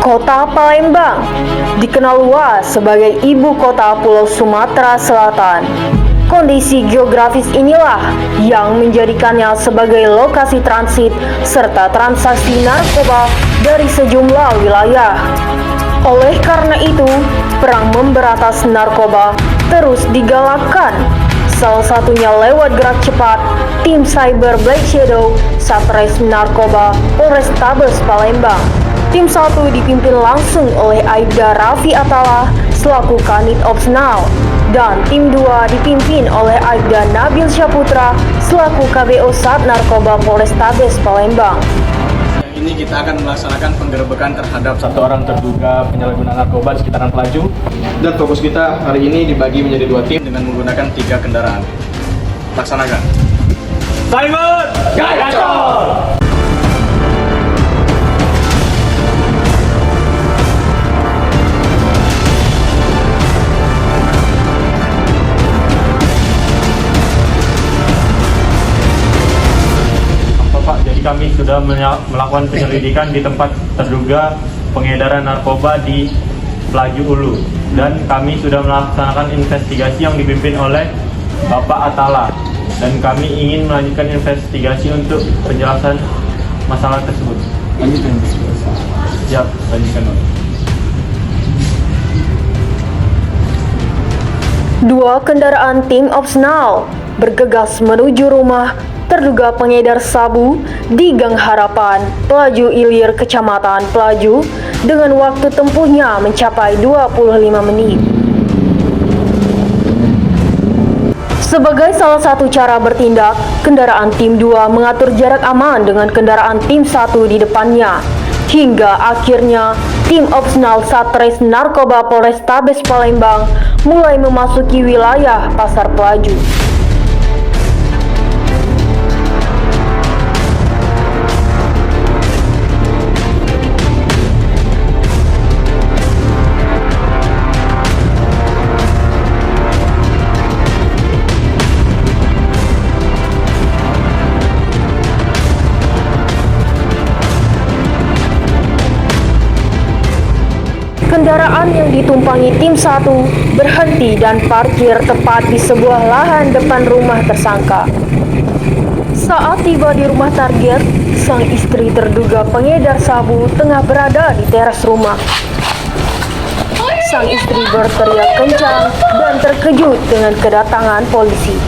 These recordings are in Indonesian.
Kota Palembang dikenal luas sebagai ibu kota Pulau Sumatera Selatan. Kondisi geografis inilah yang menjadikannya sebagai lokasi transit serta transaksi narkoba dari sejumlah wilayah. Oleh karena itu, perang memberantas narkoba terus digalakkan. Salah satunya lewat gerak cepat tim Cyber Black Shadow Satreskrim Narkoba Polrestabes Palembang. Tim 1 dipimpin langsung oleh Aibda Raffi Attallah selaku Kanit Ops Now, dan tim 2 dipimpin oleh Aibda Nabil Syaputra selaku KBO Sat Narkoba Polrestabes Palembang. Ini kita akan melaksanakan penggerebekan terhadap satu orang terduga penyalahguna narkoba di sekitaran Pelaju. Dan fokus kita hari ini dibagi menjadi 2 tim dengan menggunakan 3 kendaraan. Laksanakan. Cyber Gacor! Jadi kami sudah melakukan penyelidikan di tempat terduga pengedaran narkoba di Pelaju Ulu, dan kami sudah melaksanakan investigasi yang dipimpin oleh Bapak Attallah, dan kami ingin melanjutkan investigasi untuk penjelasan masalah tersebut. Lanjutkan. Siap, lanjutkan. 2 kendaraan tim Ops Now bergegas menuju rumah terduga pengedar sabu di Gang Harapan, Pelaju Ilir, Kecamatan Pelaju, dengan waktu tempuhnya mencapai 25 menit. Sebagai salah satu cara bertindak, kendaraan tim 2 mengatur jarak aman dengan kendaraan tim 1 di depannya. Hingga akhirnya, tim Ops Now Satreskrim Narkoba Polrestabes Palembang mulai memasuki wilayah Pasar Pelaju. Kendaraan yang ditumpangi tim 1 berhenti dan parkir tepat di sebuah lahan depan rumah tersangka. Saat tiba di rumah target, sang istri terduga pengedar sabu tengah berada di teras rumah. Sang istri berteriak kencang dan terkejut dengan kedatangan polisi.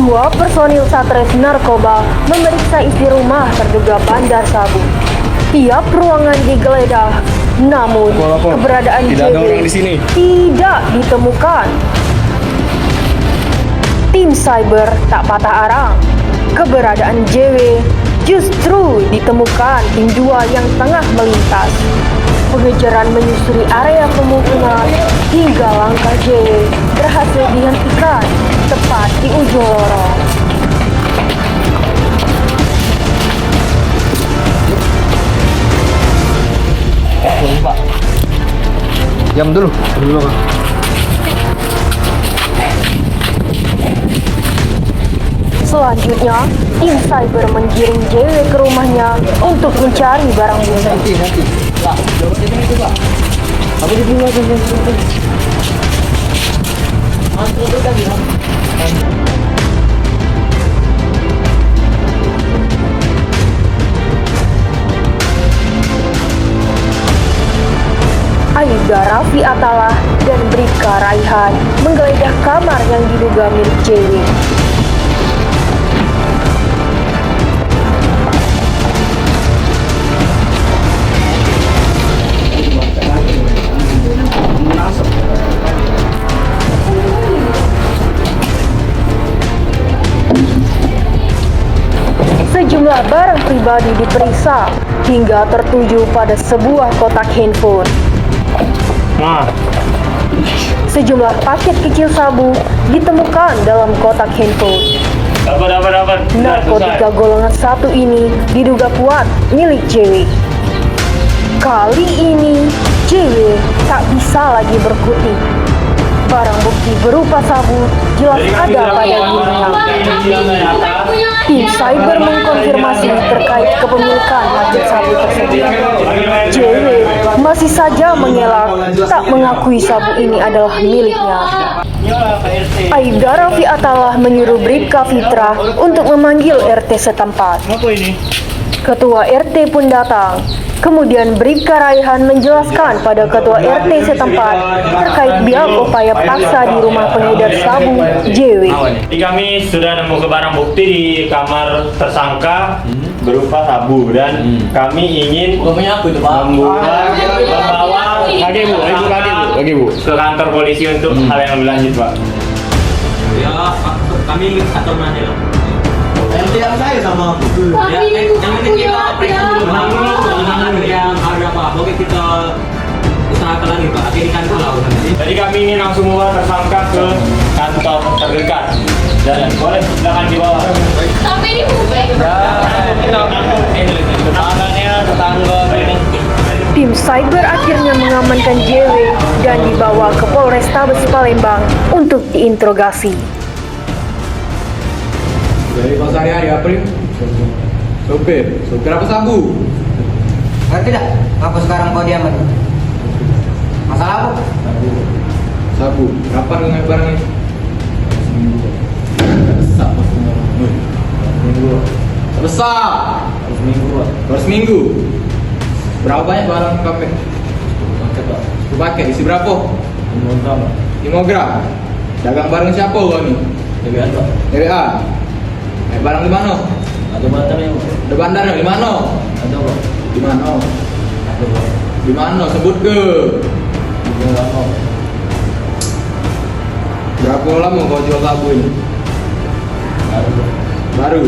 Dua personil Satreskrim Narkoba memeriksa isi rumah terduga bandar sabu. Tiap ruangan digeledah, namun keberadaan JW tidak ditemukan. Tim Cyber tak patah arang. Keberadaan JW justru ditemukan tim 2 yang tengah melintas. Pengejaran menyusuri area pemukiman hingga langkah JW berhasil dihentikan tepat di ujung lorong. Pak. Diam dulu. Pak. Selanjutnya, tim Cyber menggiring JW ke rumahnya untuk mencari barang bukti. Nanti. Pak, jawab itu Pak. Apa di dulu aja. Aibda Raffi Attallah dan Bribka Raihan menggeledah kamar yang diduga milik JW. Sejumlah barang pribadi diperiksa hingga tertuju pada sebuah kotak handphone. Sejumlah paket kecil sabu ditemukan dalam kotak handphone. Narkotika golongan 1 ini diduga kuat milik JW. Kali ini JW tak bisa lagi berkutik. Barang bukti berupa sabu jelas ada pada dirinya. Tim cyber mengkonfirmasi terkait kepemilikan paket sabu tersebut. JW masih saja mengelak, tak mengakui sabu ini adalah miliknya. Aibda Raffi Atalah menyuruh Bribka Fitra untuk memanggil RT setempat. Ketua RT pun datang. Kemudian Bribka Raihan menjelaskan pada ketua RT setempat terkait biang upaya paksa di rumah pengedar sabu JW. Jadi kami sudah nemu barang bukti di kamar tersangka berupa sabu dan kami ingin membawa Lagi bu. ke kantor polisi untuk hal yang lebih lanjut, Pak. Ya, kami ingin kantor mana lah? Yang saya sama aku. Ya, yang ini kita periksa yang ada apa? Oke, kita usahakan lagi Pak. Akhirnya kantor lah urusannya. Jadi kami ingin langsung membawa tersangka ke kantor terdekat. Dan boleh silakan dibawa. Sampai di bubek. Tetangga ini. Tim cyber akhirnya mengamankan JW dan dibawa ke Polrestabes Palembang untuk diinterogasi. Dari pasar hari April. Sopir apa sabu? Ngerti tidak? Apa sekarang kau diam? Masalah apa? Sabu. Kapan dengan barang ini? Besar. Baru seminggu. Berapa banyak barang kafe? Paket isi berapa? 5 gram. Dagang barang siapa kau ni? TBA. Barang di mana? Ada bandar yang Ada bandar di mana? ada Pak. Di mana? Ada Pak. Di mana? Sebut ke. Berapa lama kau jual sabu ini? Baru.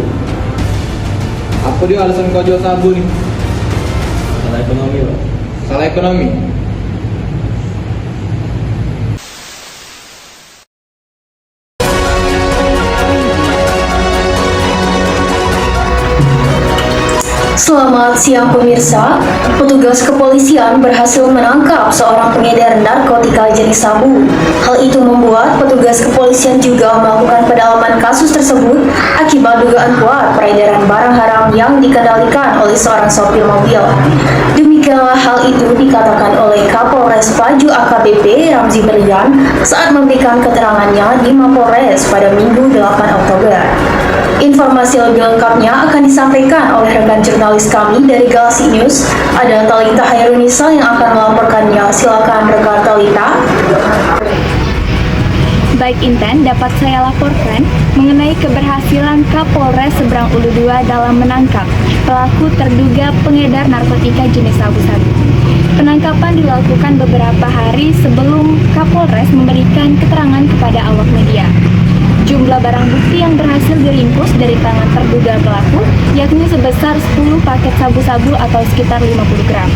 Apa dia alasan kau jual sabu ni? Salah ekonomi Pak. Salah ekonomi. Selamat siang pemirsa, petugas kepolisian berhasil menangkap seorang pengedar narkotika jenis sabu. Hal itu membuat petugas kepolisian juga melakukan pendalaman kasus tersebut akibat dugaan kuat peredaran barang haram yang dikendalikan oleh seorang sopir mobil. Demikianlah hal itu dikatakan oleh Kapolres Paju AKBP Ramzi Berlian saat memberikan keterangannya di Mapolres pada Minggu 8 Oktober. Informasi lebih lengkapnya akan disampaikan oleh rekan jurnalis kami dari Galaxy News. Ada Talita Hairunisa yang akan melaporkannya. Silakan rekan Talita. Baik Inten, dapat saya laporkan mengenai keberhasilan Kapolres Seberang Ulu 2 dalam menangkap pelaku terduga pengedar narkotika jenis sabu-sabu. Penangkapan dilakukan beberapa hari sebelum Kapolres memberikan keterangan kepada awak media. Jumlah barang bukti yang berhasil diringkus dari tangan terduga pelaku yakni sebesar 10 paket sabu-sabu atau sekitar 50 gram.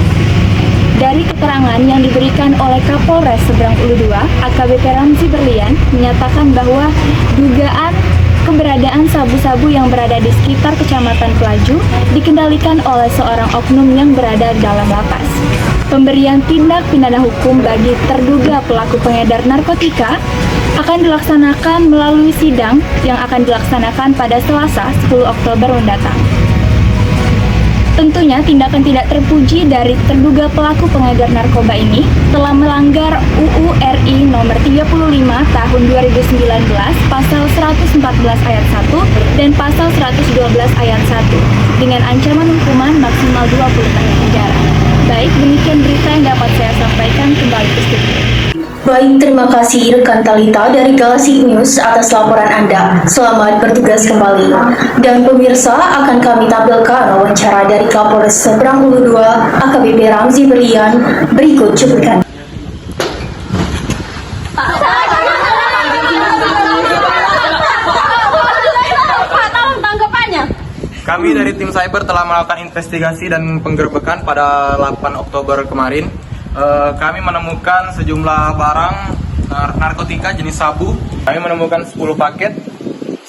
Dari keterangan yang diberikan oleh Kapolres Seberang Ulu 2, AKBP Ramzi Berlian menyatakan bahwa dugaan keberadaan sabu-sabu yang berada di sekitar Kecamatan Pelaju dikendalikan oleh seorang oknum yang berada dalam lapas. Pemberian tindak pidana hukum bagi terduga pelaku pengedar narkotika akan dilaksanakan melalui sidang yang akan dilaksanakan pada Selasa 10 Oktober mendatang. Tentunya tindakan tidak terpuji dari terduga pelaku pengedar narkoba ini telah melanggar UU RI nomor 35 tahun 2019 pasal 114 ayat 1 dan pasal 112 ayat 1 dengan ancaman hukuman maksimal 20 tahun penjara. Baik, demikian berita yang dapat saya sampaikan, kembali ke studio. Baik, terima kasih rekan Talita dari Galaxy News atas laporan Anda. Selamat bertugas kembali. Dan pemirsa, akan kami tampilkan wawancara dari Kapolres Seberang Ulu 2 AKBP Ramzi Berlian berikut cuplikan. Kami dari tim cyber telah melakukan investigasi dan penggerbekan pada 8 Oktober kemarin. Kami menemukan sejumlah barang narkotika jenis sabu. Kami menemukan 10 paket.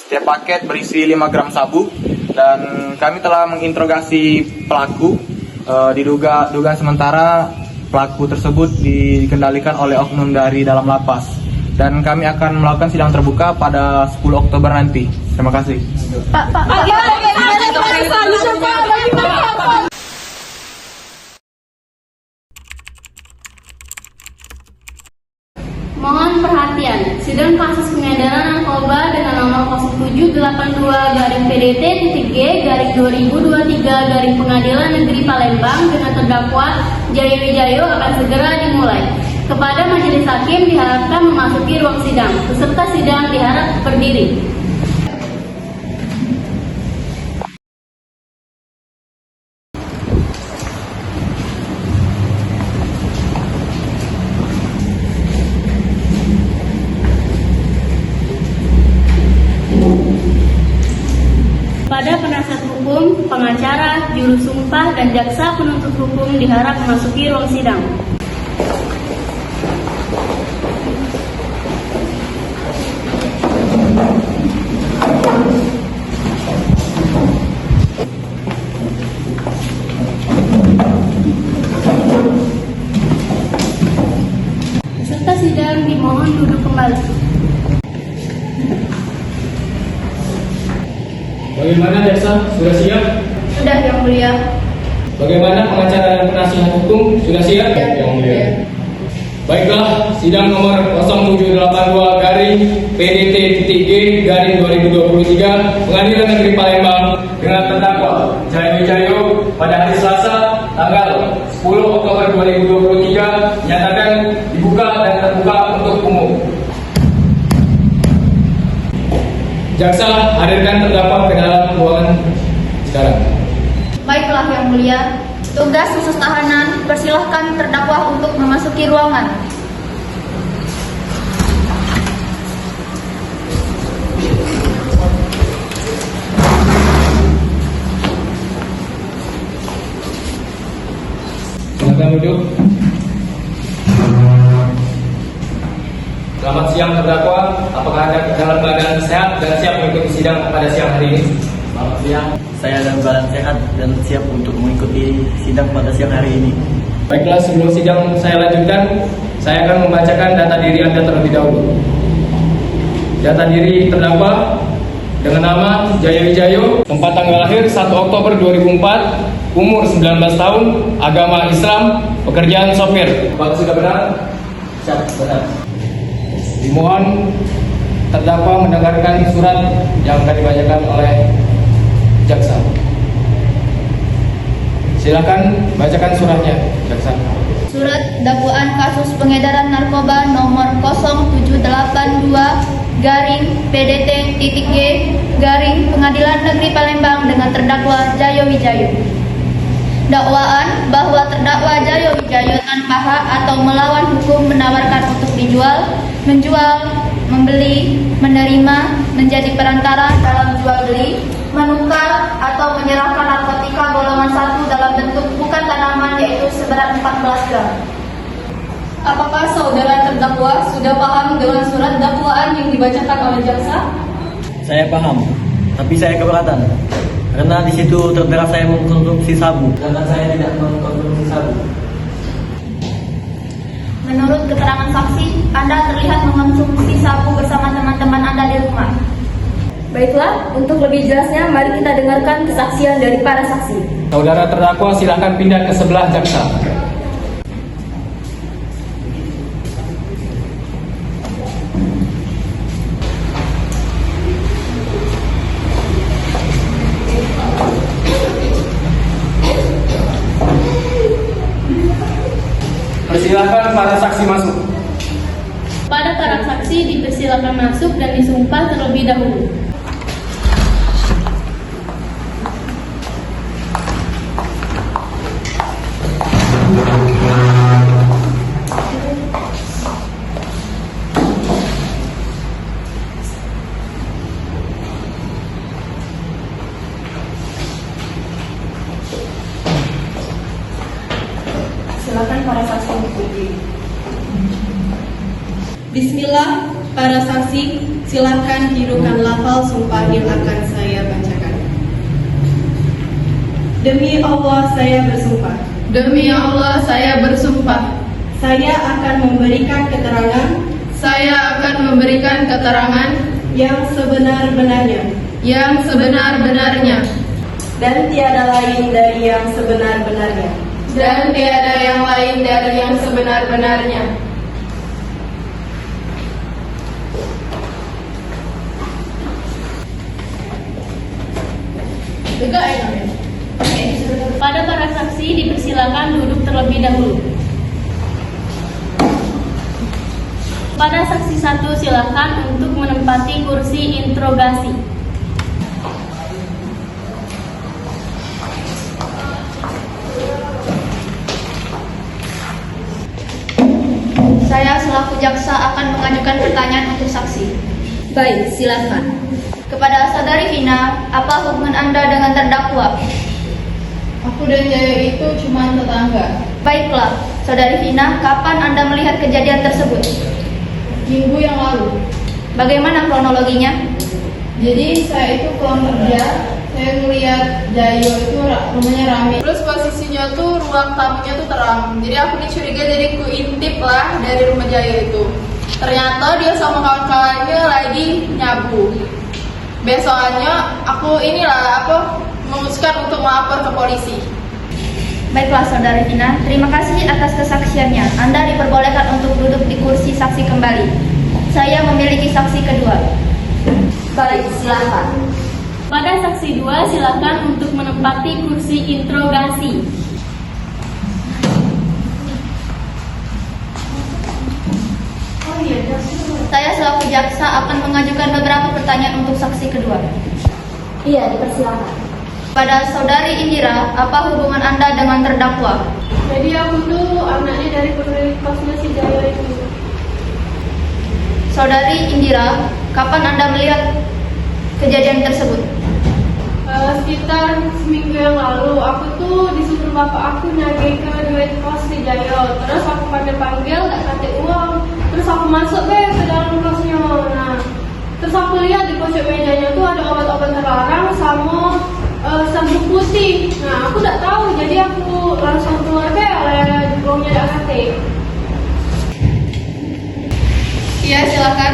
Setiap paket berisi 5 gram sabu. Dan kami telah menginterogasi pelaku. Dugaan sementara pelaku tersebut dikendalikan oleh oknum dari dalam lapas. dan kami akan melakukan sidang terbuka pada 10 Oktober nanti. Terima kasih. Mohon perhatian, sidang kasus pengedaran narkoba dengan nomor 0782-PDT-G-2023 Pengadilan Negeri Palembang dengan terdakwa Jayo Wijayo akan segera dimulai. Kepada majelis hakim diharapkan memasuki ruang sidang. Peserta sidang diharap berdiri. Pada penasihat hukum, pengacara, juru sumpah, dan jaksa penuntut hukum diharap memasuki ruang sidang. Peserta sidang dimohon duduk kembali. Bagaimana jaksa? Sudah siap? Sudah, Yang Mulia. Bagaimana pengacara dan penasihat hukum? Sudah siap? Yang Mulia. Baiklah, sidang nomor 0782-PDT-G-2023 Pengadilan Negeri Palembang dengan terdakwa Jayo Wijayo pada hari Selasa tanggal 10 Oktober 2023 nyatakan dibuka dan terbuka untuk umum. Jaksa, hadirkan terdakwa ke dalam ruangan sekarang. Baiklah Yang Mulia, tugas khusus tahanan persilahkan terdakwa untuk memasuki ruangan. Silakan duduk. Selamat siang terdakwa, apakah Anda dalam keadaan sehat dan siap mengikuti sidang pada siang hari ini? Selamat siang, saya dalam keadaan sehat dan siap untuk mengikuti sidang pada siang hari ini. Baiklah, sebelum sidang saya lanjutkan, saya akan membacakan data diri Anda terlebih dahulu. Data diri terdakwa dengan nama Jayo Wijayo, tempat tanggal lahir 1 Oktober 2004, umur 19 tahun, agama Islam, pekerjaan sopir. Apakah sudah benar? Siap, benar. Dimohon terdakwa mendengarkan surat yang akan dibacakan oleh jaksa. Silakan bacakan suratnya, jaksa. Surat dakwaan kasus pengedaran narkoba nomor 0782-PDT-G Pengadilan Negeri Palembang dengan terdakwa Jayo Wijayo. Dakwaan bahwa terdakwa Jayo Wijayo tanpa hak atau melawan hukum menawarkan untuk dijual, menjual, membeli, menerima, menjadi perantara dalam jual beli, menukar atau menyerahkan narkotika golongan 1 dalam bentuk bukan tanaman yaitu seberat 14 gram. Apakah saudara terdakwa sudah paham dengan surat dakwaan yang dibacakan oleh jaksa? Saya paham, tapi saya keberatan. Karena di situ tertera saya mengkonsumsi sabu, karena saya tidak mengkonsumsi sabu. Menurut keterangan saksi, Anda terlihat mengonsumsi sabu bersama teman-teman Anda di rumah. Baiklah, untuk lebih jelasnya mari kita dengarkan kesaksian dari para saksi. Saudara terdakwa silakan pindah ke sebelah jaksa. Persilakan para saksi masuk. Pada para saksi dipersilakan masuk dan disumpah terlebih dahulu. Silakan para saksi berdiri. Bismillah, para saksi, silakan hidupkan lafal sumpah yang akan saya bacakan. Demi Allah saya bersumpah. Demi Allah saya bersumpah. Saya akan memberikan keterangan. Saya akan memberikan keterangan yang sebenar-benarnya dan tiada lain dari yang sebenar-benarnya. Pada para saksi dipersilakan duduk terlebih dahulu. Pada saksi 1 silakan untuk menempati kursi interogasi. Saya selaku jaksa akan mengajukan pertanyaan untuk saksi. Baik, silakan. Kepada saudari Vina, apa hubungan Anda dengan terdakwa? Aku dan Jaya itu cuma tetangga. Baiklah, saudari Vina, kapan Anda melihat kejadian tersebut? Minggu yang lalu. Bagaimana kronologinya? Jadi saya itu pulang kerja, saya ngeliat Jayo itu rumahnya rame. Terus posisinya tuh ruang tamunya tuh terang. Jadi aku dicuriga, jadi aku intip lah dari rumah Jayo itu. Ternyata dia sama kawan-kawannya lagi nyabu. Besokannya aku memutuskan untuk melapor ke polisi. Baiklah, saudari Vina, terima kasih atas kesaksiannya. Anda diperbolehkan untuk duduk di kursi saksi kembali. Saya memiliki saksi kedua. Baik, silakan. Pada saksi 2 silakan untuk menempati kursi interogasi. Saya selaku jaksa akan mengajukan beberapa pertanyaan untuk saksi kedua. Iya, dipersilakan. Pada saudari Indira, apa hubungan Anda dengan terdakwa? Jadi aku tuh anaknya dari pemilik kosnya si Jayo itu. Saudari Indira, kapan Anda melihat kejadian tersebut? Sekitar seminggu yang lalu, aku tuh disuruh bapak aku nagih ke duit kos si Jayo. Terus aku panggil tak kasih uang. Terus aku masuk ke dalam kosnya. Nah, terus aku lihat di pojok mejanya tuh ada obat-obat terlarang sama sabuk putih. Nah, aku tak tahu, jadi aku langsung keluar ke oleh uangnya tak kasih. Iya, silakan.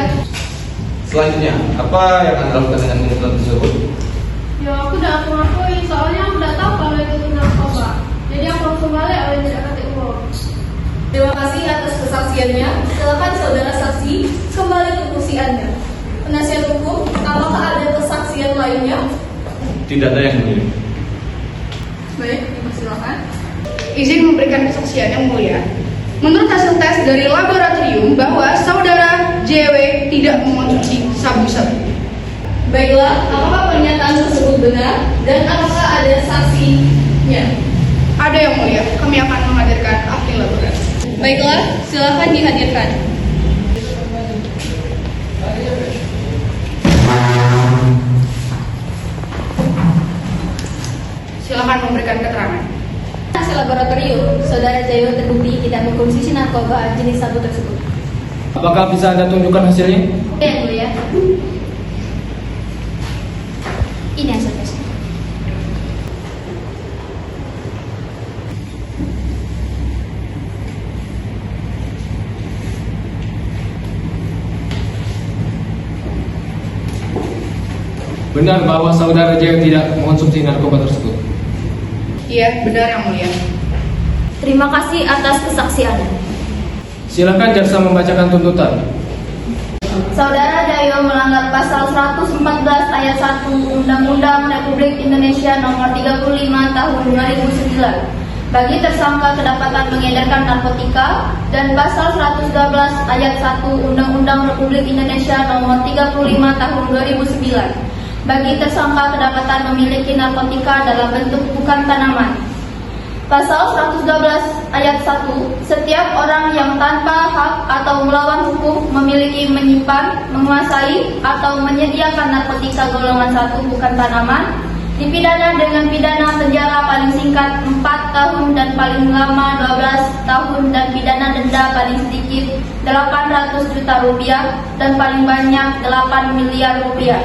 Selanjutnya, apa yang Anda lakukan dengan kebetulan tersebut? Ya, aku udah aku ngakui, soalnya aku udah tahu kalau itu narkoba. Jadi aku langsung balik oleh tidak kasih uang. Terima kasih atas kesaksiannya. Silakan saudara saksi kembali ke kursi Anda. Penasihat hukum, apakah ada kesaksian lainnya? Tidak ada yang mulia. Baik, silakan. Izin memberikan kesaksian yang mulia. Menurut hasil tes dari laboratorium bahwa saudara JW tidak mengonsumsi sabu-sabu. Baiklah, apakah pernyataan tersebut benar dan apakah ada saksinya? Ada yang mulia, kami akan menghadirkan ahli laboratorium. Baiklah, silakan dihadirkan. Silakan memberikan keterangan. Hasil laboratorium, saudara Jayo terbukti tidak mengkonsumsi narkoba jenis sabu tersebut. Apakah bisa Anda tunjukkan hasilnya? Yang mulia. Ini hasil tesnya. Benar bahwa saudara Jayo tidak mengonsumsi narkoba tersebut? Iya, benar yang mulia. Terima kasih atas kesaksiannya. Silakan jaksa membacakan tuntutan. Saudara Jayo melanggar pasal 114 ayat 1 Undang-Undang Republik Indonesia Nomor 35 Tahun 2009 bagi tersangka kedapatan mengedarkan narkotika, dan pasal 112 ayat 1 Undang-Undang Republik Indonesia Nomor 35 Tahun 2009 bagi tersangka kedapatan memiliki narkotika dalam bentuk bukan tanaman. Pasal 112 ayat 1, setiap orang yang tanpa hak atau melawan hukum memiliki, menyimpan, menguasai, atau menyediakan narkotika golongan 1 bukan tanaman, dipidana dengan pidana penjara paling singkat 4 tahun dan paling lama 12 tahun dan pidana denda paling sedikit 800 juta rupiah dan paling banyak 8 miliar rupiah.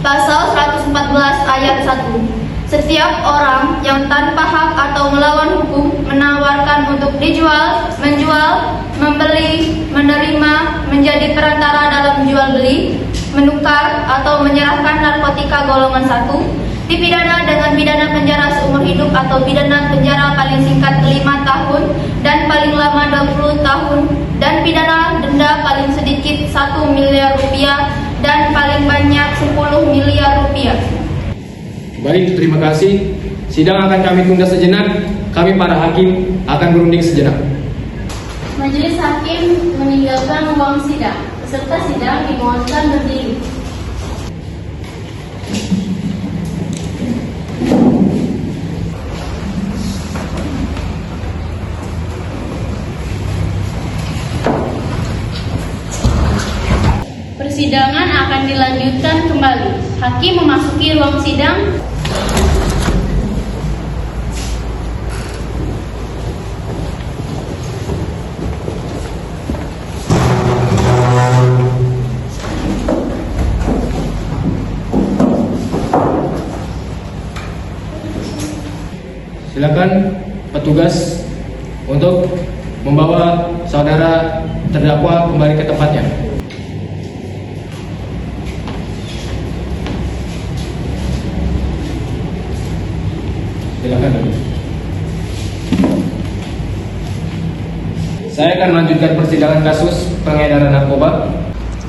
Pasal 114 ayat 1, Setiap orang yang tanpa hak atau melawan hukum menawarkan untuk dijual, menjual, membeli, menerima, menjadi perantara dalam jual beli, menukar atau menyerahkan narkotika golongan 1, dipidana dengan pidana penjara seumur hidup atau pidana penjara paling singkat 5 tahun dan paling lama 20 tahun dan pidana denda paling sedikit 1 miliar rupiah dan paling banyak 10 miliar rupiah. Baik, terima kasih. Sidang akan kami tunda sejenak. Kami para hakim akan berunding sejenak. Majelis hakim meninggalkan ruang sidang. Peserta sidang dimohonkan berdiri. Persidangan akan dilanjutkan kembali. Hakim memasuki ruang sidang. Silakan petugas untuk membawa saudara terdakwa kembali ke tempatnya. Silakan. Saya akan melanjutkan persidangan kasus pengedaran narkoba.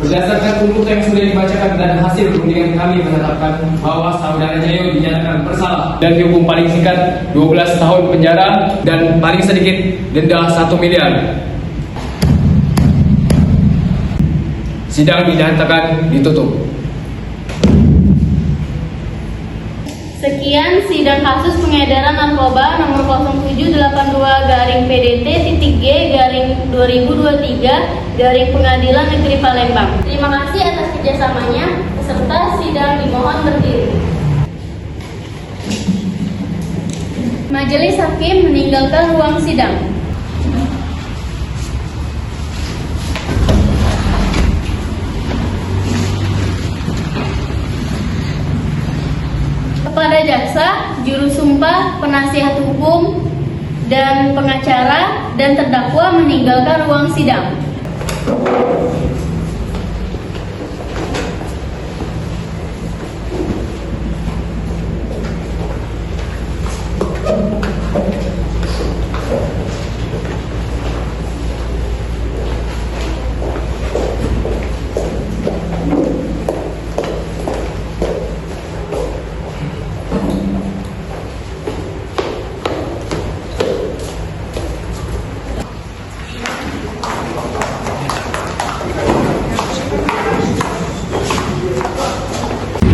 Berdasarkan tuntutan yang sudah dibacakan dan hasil perundingan kami menetapkan bahwa saudara Jayo dinyatakan bersalah dan dihukum paling singkat 12 tahun penjara dan paling sedikit denda 1 miliar. Sidang dinyatakan ditutup. Sekian sidang kasus pengedaran narkoba nomor 0782-P-D-G-2023 Pengadilan Negeri Palembang. Terima kasih atas kerjasamanya. Peserta sidang dimohon berdiri. Majelis hakim meninggalkan ruang sidang. Kepada jaksa, juru sumpah, penasihat hukum, dan pengacara dan terdakwa meninggalkan ruang sidang.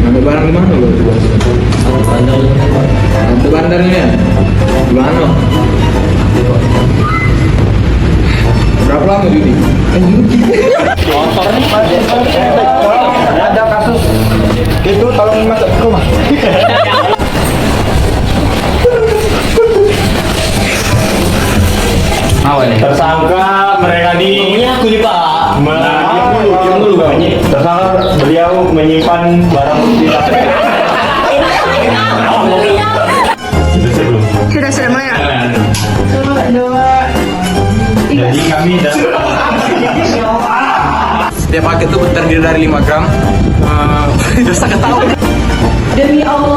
Ambil barang di mana lo? Ambil bandarnya. Di mana? Berapa lama judi? Ada kasus itu tolong masuk ke rumah. Tersangka mereka tersangka beliau menyimpan barang bukti. Sudah mana? Jadi kami Setiap paket itu terdiri dari 5 gram. Dosa ketahui. Demi Allah